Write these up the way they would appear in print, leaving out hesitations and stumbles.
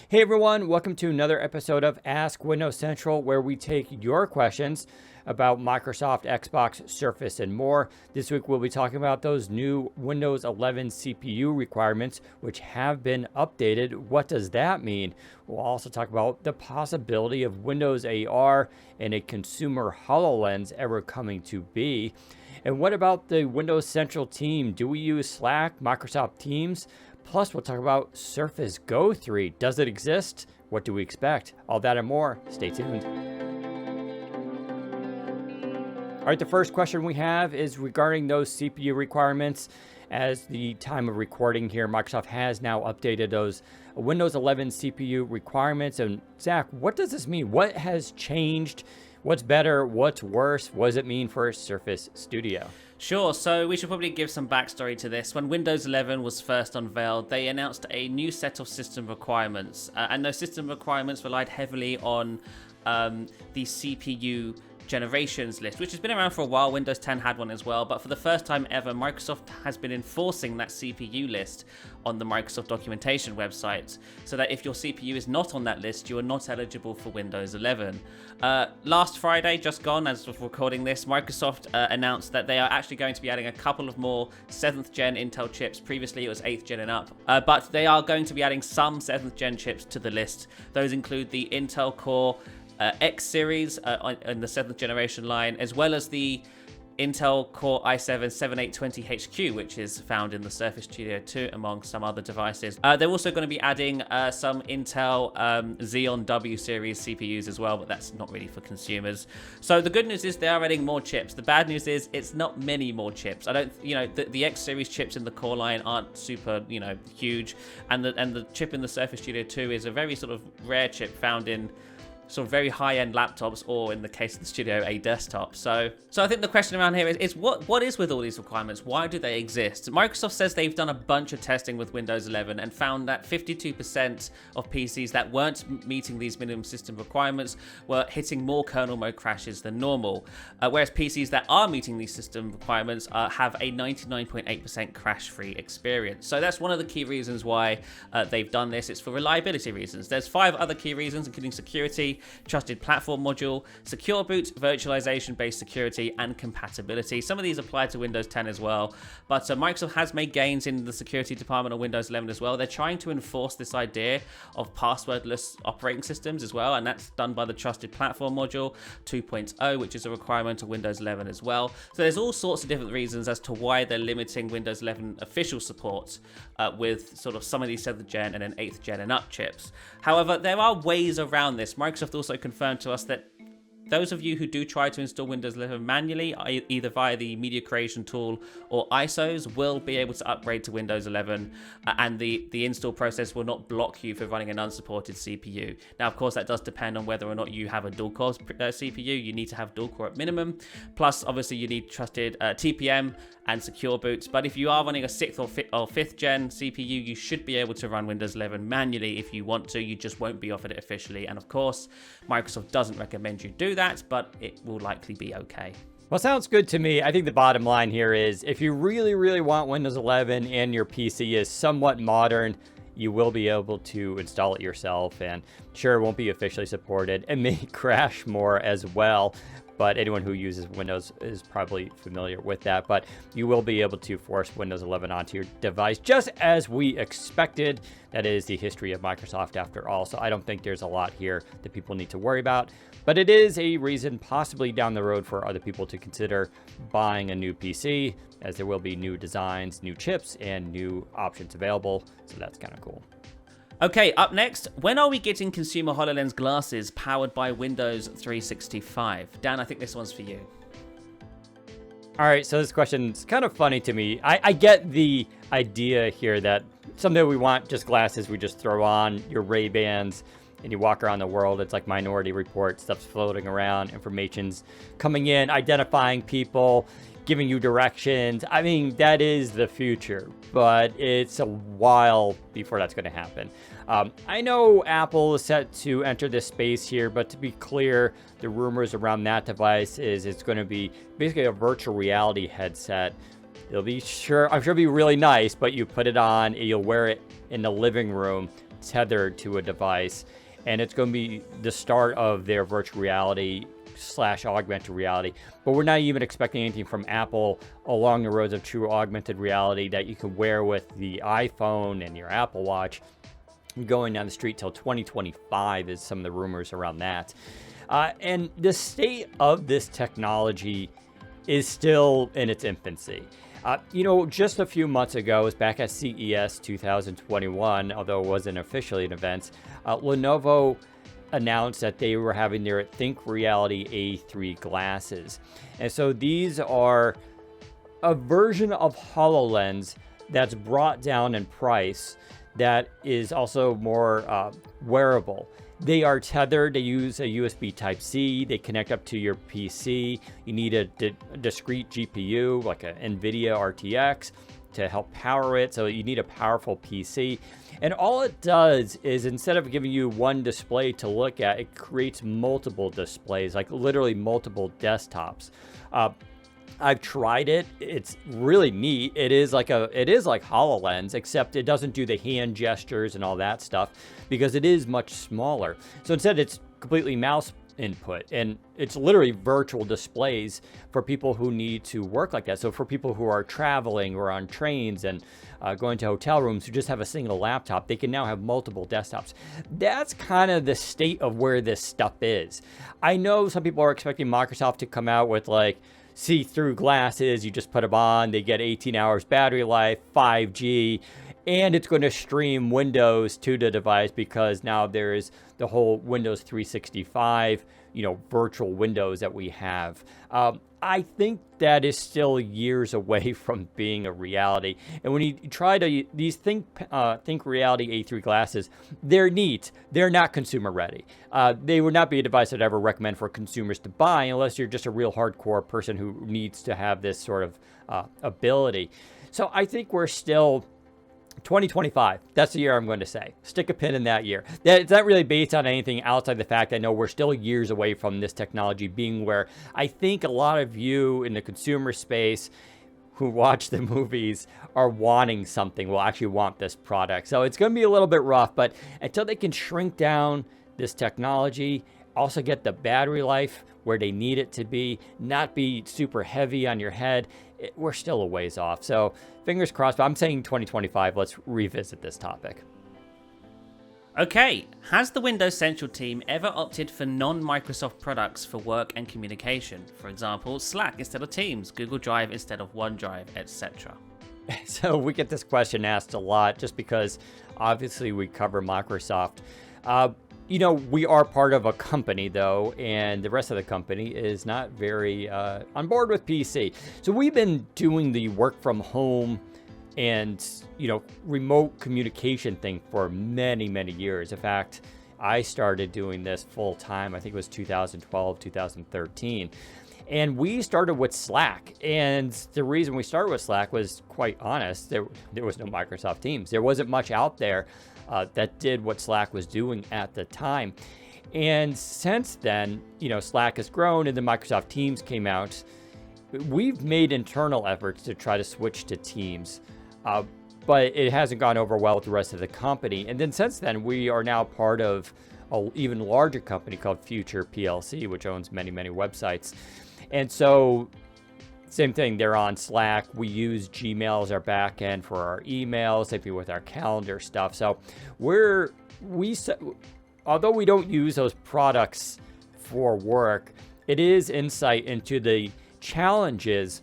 Hey everyone, welcome to another episode of Ask Windows Central, where we take your questions about Microsoft, Xbox, Surface, and more. This week we'll be talking about those new Windows 11 CPU requirements, which have been updated. What does that mean? We'll also talk about the possibility of Windows AR and a consumer HoloLens ever coming to be. And what about the Windows Central team? Do we use Slack, Microsoft Teams? Plus, we'll talk about Surface Go 3. Does it exist? What do we expect? All that and more. Stay tuned. All right, the first question we have is regarding those CPU requirements. As the time of recording here, Microsoft has now updated those Windows 11 CPU requirements. And Zach, what does this mean? What has changed? What's better? What's worse? What does it mean for Surface Studio? Sure, so we should probably give some backstory to this. When Windows 11 was first unveiled, they announced a new set of system requirements. And those system requirements relied heavily on the CPU generations list, which has been around for a while. Windows 10 had one as well, but for the first time ever, Microsoft has been enforcing that CPU list on the Microsoft documentation website, so that if your CPU is not on that list, you are not eligible for Windows 11. Last Friday, just gone, as of recording this, Microsoft announced that they are actually going to be adding a couple of more 7th gen Intel chips. Previously it was 8th gen and up, but they are going to be adding some 7th gen chips to the list. Those include the Intel Core X series in the 7th generation line, as well as the Intel Core i7-7820HQ, which is found in the Surface Studio 2, among some other devices. They're also going to be adding some Intel Xeon W series CPUs as well, but that's not really for consumers. So the good news is they are adding more chips. The bad news is it's not many more chips. I don't, the X series chips in the core line aren't super, huge, and the chip in the Surface Studio 2 is a very sort of rare chip found in sort of very high-end laptops, or in the case of the Studio, a desktop. So I think the question around here is what is with all these requirements? Why do they exist? Microsoft says they've done a bunch of testing with Windows 11 and found that 52% of PCs that weren't meeting these minimum system requirements were hitting more kernel mode crashes than normal, whereas PCs that are meeting these system requirements have a 99.8% crash-free experience. So that's one of the key reasons why they've done this. It's for reliability reasons. There's 5 other key reasons, including security, trusted platform module, secure boot, virtualization-based security, and compatibility. Some of these apply to Windows 10 as well, but Microsoft has made gains in the security department of Windows 11 as well. They're trying to enforce this idea of passwordless operating systems as well, and that's done by the trusted platform module 2.0, which is a requirement of Windows 11 as well. So there's all sorts of different reasons as to why they're limiting Windows 11 official support with sort of some of these 7th gen and then 8th gen and up chips. However, there are ways around this. Microsoft also confirmed to us that those of you who do try to install Windows 11 manually, either via the media creation tool or ISOs, will be able to upgrade to Windows 11, and the install process will not block you for running an unsupported CPU. Now, of course, that does depend on whether or not you have a dual-core CPU. You need to have dual-core at minimum. Plus, obviously, you need trusted TPM and secure boots. But if you are running a 6th or 5th gen CPU, you should be able to run Windows 11 manually if you want to. You just won't be offered it officially. And of course, Microsoft doesn't recommend you do that, but it will likely be okay. Well, sounds good to me. I think the bottom line here is if you really, really want Windows 11 and your PC is somewhat modern, you will be able to install it yourself. And sure, it won't be officially supported. It may crash more as well, but anyone who uses Windows is probably familiar with that. But you will be able to force Windows 11 onto your device, just as we expected. That is the history of Microsoft after all. So I don't think there's a lot here that people need to worry about. But it is a reason possibly down the road for other people to consider buying a new PC, as there will be new designs, new chips, and new options available. So that's kind of cool. Okay, up next, when are we getting consumer HoloLens glasses powered by Windows 365? Dan, I think this one's for you. All right, so this question's kind of funny to me. I get the idea here that someday we want just glasses we just throw on, your Ray-Bans, and you walk around the world. It's like Minority Report, stuff's floating around, information's coming in, identifying people, giving you directions. I mean, that is the future, but it's a while before that's going to happen. I know Apple is set to enter this space here, but to be clear, the rumors around that device is it's going to be basically a virtual reality headset. I'm sure it'll be really nice, but you put it on and you'll wear it in the living room, tethered to a device, and it's going to be the start of their virtual reality / augmented reality. But we're not even expecting anything from Apple along the roads of true augmented reality that you can wear with the iPhone and your Apple Watch going down the street till 2025 is some of the rumors around that. And the state of this technology is still in its infancy. Just a few months ago, it was back at CES 2021, although it wasn't officially an event, Lenovo announced that they were having their Think Reality A3 glasses. And so these are a version of HoloLens that's brought down in price that is also more wearable. They are tethered. They use a USB Type-C. They connect up to your PC. You need a discrete GPU, like an NVIDIA RTX, to help power it. So you need a powerful PC. And all it does is, instead of giving you one display to look at, it creates multiple displays, like literally multiple desktops. I've tried it. It's really neat. It is like HoloLens, except it doesn't do the hand gestures and all that stuff because it is much smaller. So instead, it's completely mouse input, and it's literally virtual displays for people who need to work like that. So for people who are traveling or on trains and going to hotel rooms who just have a single laptop, they can now have multiple desktops. That's kind of the state of where this stuff is. I know some people are expecting Microsoft to come out with like see-through glasses. You just put them on, they get 18 hours battery life, 5G, and it's going to stream Windows to the device because now there is the whole Windows 365, virtual Windows that we have. I think that is still years away from being a reality. And when you try these Think Reality A3 glasses, they're neat. They're not consumer ready. They would not be a device I'd ever recommend for consumers to buy unless you're just a real hardcore person who needs to have this sort of ability. So I think we're still 2025. That's the year I'm going to say. Stick a pin in that year. It's not really based on anything outside the fact I know we're still years away from this technology being where I think a lot of you in the consumer space who watch the movies are wanting something, will actually want this product. So it's going to be a little bit rough, but until they can shrink down this technology, also get the battery life where they need it to be, not be super heavy on your head, we're still a ways off. So fingers crossed, but I'm saying 2025. Let's revisit this topic. Okay, has the Windows Central team ever opted for non-Microsoft products for work and communication? For example, Slack instead of Teams, Google Drive instead of OneDrive, etc. So we get this question asked a lot just because obviously we cover Microsoft. We are part of a company, though, and the rest of the company is not very on board with PC. So we've been doing the work from home and, remote communication thing for many, many years. In fact, I started doing this full time, I think it was 2012, 2013. And we started with Slack. And the reason we started with Slack was, quite honest, there was no Microsoft Teams. There wasn't much out there that did what Slack was doing at the time. And since then, Slack has grown and the Microsoft Teams came out. We've made internal efforts to try to switch to Teams, but it hasn't gone over well with the rest of the company. And then since then, we are now part of an even larger company called Future PLC, which owns many, many websites. And so same thing, they're on Slack. We use Gmail as our backend for our emails, same thing with our calendar stuff. So although we don't use those products for work, it is insight into the challenges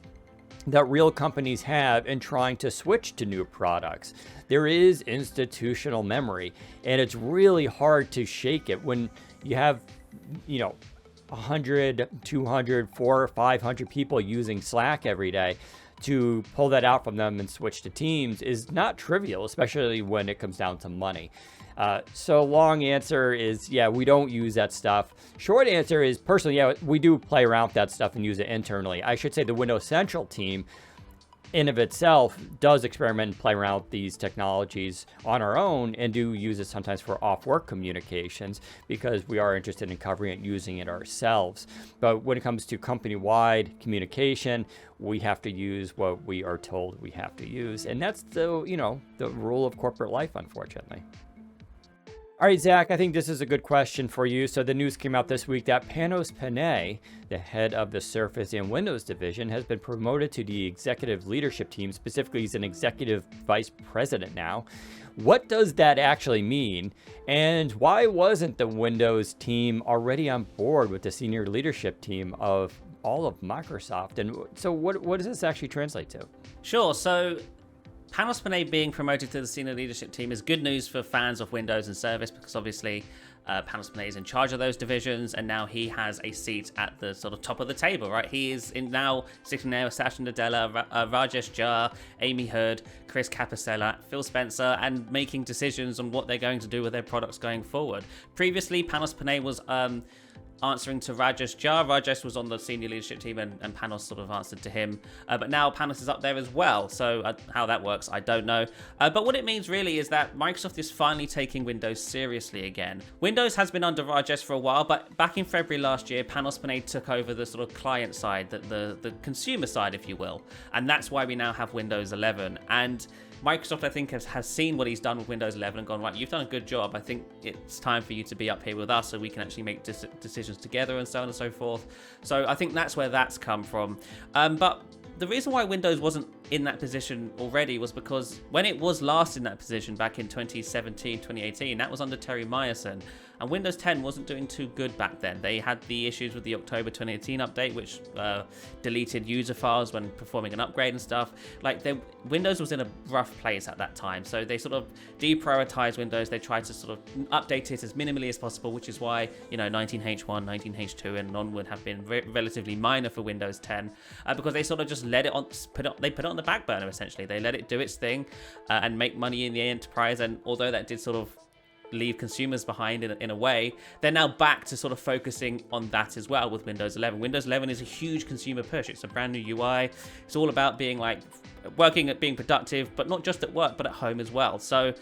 that real companies have in trying to switch to new products. There is institutional memory, and it's really hard to shake it when you have, 100, 200, 400, 500 people using Slack every day. To pull that out from them and switch to Teams is not trivial, especially when it comes down to money. So long answer is, yeah, we don't use that stuff. Short answer is, personally, yeah, we do play around with that stuff and use it internally. I should say the Windows Central team in of itself does experiment and play around with these technologies on our own and do use it sometimes for off-work communications because we are interested in covering it, using it ourselves. But when it comes to company-wide communication, we have to use what we are told we have to use. And that's the rule of corporate life, unfortunately. All right, Zach, I think this is a good question for you. So the news came out this week that Panos Panay, the head of the Surface and Windows division, has been promoted to the executive leadership team. Specifically, he's an executive vice president now. What does that actually mean? And why wasn't the Windows team already on board with the senior leadership team of all of Microsoft? And so what does this actually translate to? Sure. So Panos Panay being promoted to the senior leadership team is good news for fans of Windows and Service, because obviously Panos Panay is in charge of those divisions, and now he has a seat at the sort of top of the table, right? He is now sitting there with Satya Nadella, Rajesh Jha, Amy Hood, Chris Capicella, Phil Spencer, and making decisions on what they're going to do with their products going forward. Previously, Panos Panay was answering to Rajesh Jha. Rajesh was on the senior leadership team, and Panos sort of answered to him. But now Panos is up there as well. So how that works, I don't know. But what it means really is that Microsoft is finally taking Windows seriously again. Windows has been under Rajesh for a while, but back in February last year, Panos Panay took over the sort of client side, the consumer side, if you will. And that's why we now have Windows 11. And Microsoft, I think, has seen what he's done with Windows 11 and gone, right, you've done a good job. I think it's time for you to be up here with us so we can actually make decisions together and so on and so forth. So I think that's where that's come from. But the reason why Windows wasn't in that position already was because when it was last in that position back in 2017, 2018, that was under Terry Myerson. And Windows 10 wasn't doing too good back then. They had the issues with the October 2018 update, which deleted user files when performing an upgrade and stuff. Windows was in a rough place at that time. So they sort of deprioritized Windows. They tried to sort of update it as minimally as possible, which is why, 19H1, 19H2 and onward have been relatively minor for Windows 10, because they sort of just let it on, put it on the back burner, essentially. They let it do its thing and make money in the enterprise. And although that did sort of leave consumers behind in a way, they're now back to sort of focusing on that as well with Windows 11. Windows 11 is a huge consumer push. It's a brand new UI. It's all about being working at being productive, but not just at work, but at home as well. So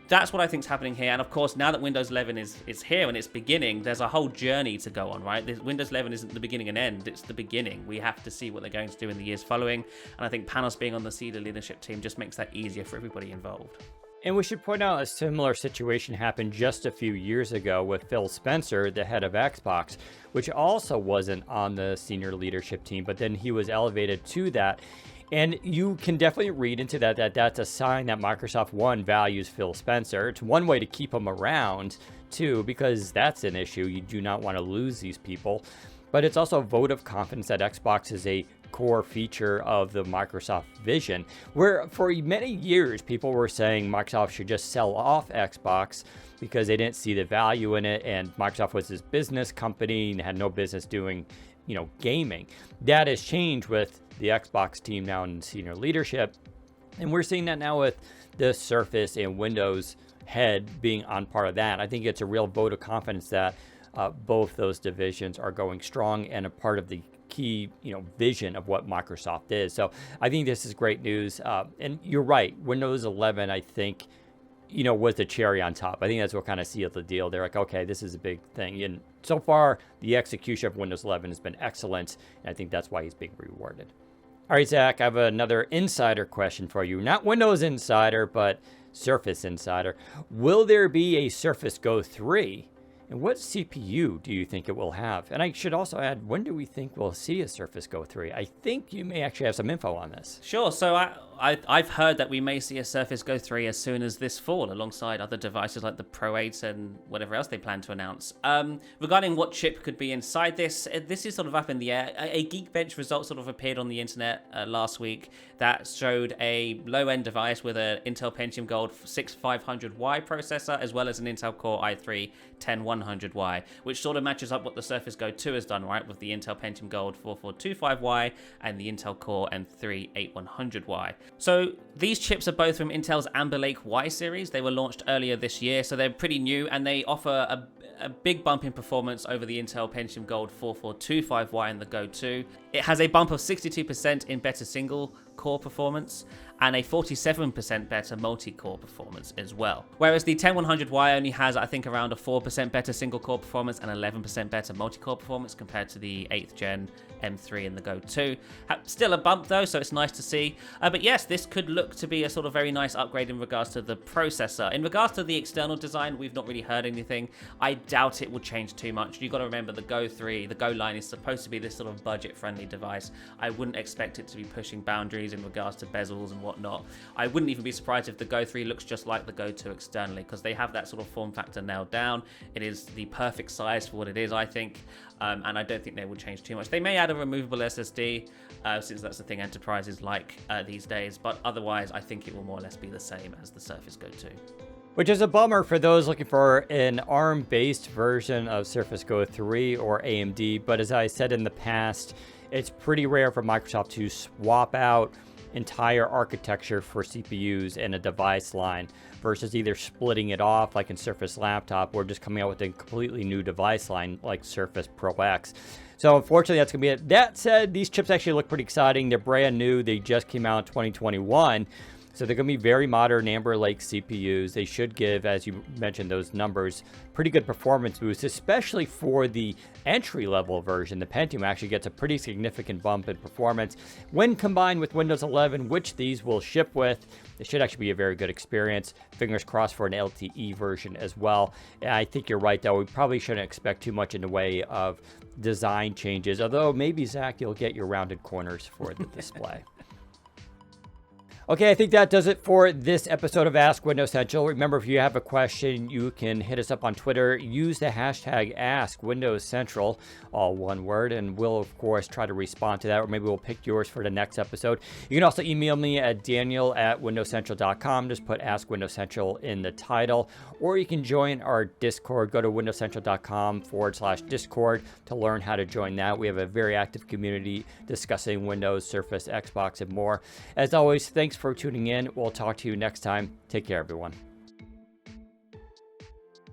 that's what I think is happening here. And of course, now that Windows 11 is here and it's beginning, there's a whole journey to go on, right? Windows 11 isn't the beginning and end, it's the beginning. We have to see what they're going to do in the years following. And I think Panos being on the senior leadership team just makes that easier for everybody involved. And we should point out a similar situation happened just a few years ago with Phil Spencer, the head of Xbox, which also wasn't on the senior leadership team, but then he was elevated to that. And you can definitely read into that that's a sign that Microsoft, one, values Phil Spencer. It's one way to keep him around, too, because that's an issue. You do not want to lose these people. But it's also a vote of confidence that Xbox is a core feature of the Microsoft vision, where for many years people were saying Microsoft should just sell off Xbox because they didn't see the value in it, and Microsoft was this business company and had no business doing gaming. That has changed with the Xbox team now in senior leadership, and we're seeing that now with the Surface and Windows head being on part of that. I think it's a real vote of confidence that both those divisions are going strong and a part of the key vision of what Microsoft is. So I think this is great news, and you're right, Windows 11 I think was the cherry on top. I think that's what kind of sealed the deal. They're like, okay, this is a big thing, and so far the execution of Windows 11 has been excellent, and I think that's why he's being rewarded. All right, Zach, I have another insider question for you. Not Windows Insider, but Surface Insider. Will there be a Surface Go 3? And what CPU do you think it will have? And I should also add, when do we think we'll see a Surface Go 3? I think you may actually have some info on this. Sure. So I've heard that we may see a Surface Go 3 as soon as this fall, alongside other devices like the Pro 8 and whatever else they plan to announce. Regarding what chip could be inside this is sort of up in the air. A Geekbench result sort of appeared on the internet last week that showed a low-end device with an Intel Pentium Gold 6500Y processor, as well as an Intel Core i3 10100Y, which sort of matches up what the Surface Go 2 has done, right, with the Intel Pentium Gold 4425Y and the Intel Core M3 8100Y. So these chips are both from Intel's Amber Lake Y series. They were launched earlier this year, so they're pretty new, and they offer a big bump in performance over the Intel Pentium Gold 4425Y and the Go 2. It has a bump of 62% in better single core performance and a 47% better multi-core performance as well. Whereas the 10100Y only has, I think, around a 4% better single core performance and 11% better multi-core performance compared to the 8th gen M3 and the Go 2. Still a bump though, so it's nice to see. But yes, this could look to be a sort of very nice upgrade in regards to the processor. In regards to the external design, we've not really heard anything. I doubt it will change too much. You've got to remember the Go 3, the Go line is supposed to be this sort of budget-friendly device. I wouldn't expect it to be pushing boundaries in regards to bezels and whatnot. I wouldn't even be surprised if the Go 3 looks just like the Go 2 externally, because they have that sort of form factor nailed down. It is the perfect size for what it is, I think, and I don't think they will change too much. They may add a removable SSD, since that's the thing enterprises like these days, but otherwise I think it will more or less be the same as the Surface Go 2. Which is a bummer for those looking for an ARM-based version of Surface Go 3 or AMD, but as I said in the past, it's pretty rare for Microsoft to swap out entire architecture for CPUs in a device line versus either splitting it off like in Surface Laptop or just coming out with a completely new device line like Surface Pro X. So unfortunately, that's going to be it. That said, these chips actually look pretty exciting. They're brand new. They just came out in 2021. So they're going to be very modern Amber Lake CPUs. They should give, as you mentioned, those numbers, pretty good performance boost, especially for the entry-level version. The Pentium actually gets a pretty significant bump in performance. When combined with Windows 11, which these will ship with, it should actually be a very good experience. Fingers crossed for an LTE version as well. And I think you're right, though. We probably shouldn't expect too much in the way of design changes, although maybe, Zach, you'll get your rounded corners for the display. Okay, I think that does it for this episode of Ask Windows Central. Remember, if you have a question, you can hit us up on Twitter. Use the hashtag AskWindowsCentral, all one word, and we'll, of course, try to respond to that, or maybe we'll pick yours for the next episode. You can also email me at daniel@windowscentral.com. Just put Ask Windows Central in the title, or you can join our Discord. Go to windowscentral.com/Discord to learn how to join that. We have a very active community discussing Windows, Surface, Xbox, and more. As always, thanks for tuning in. We'll talk to you next time. Take care, everyone.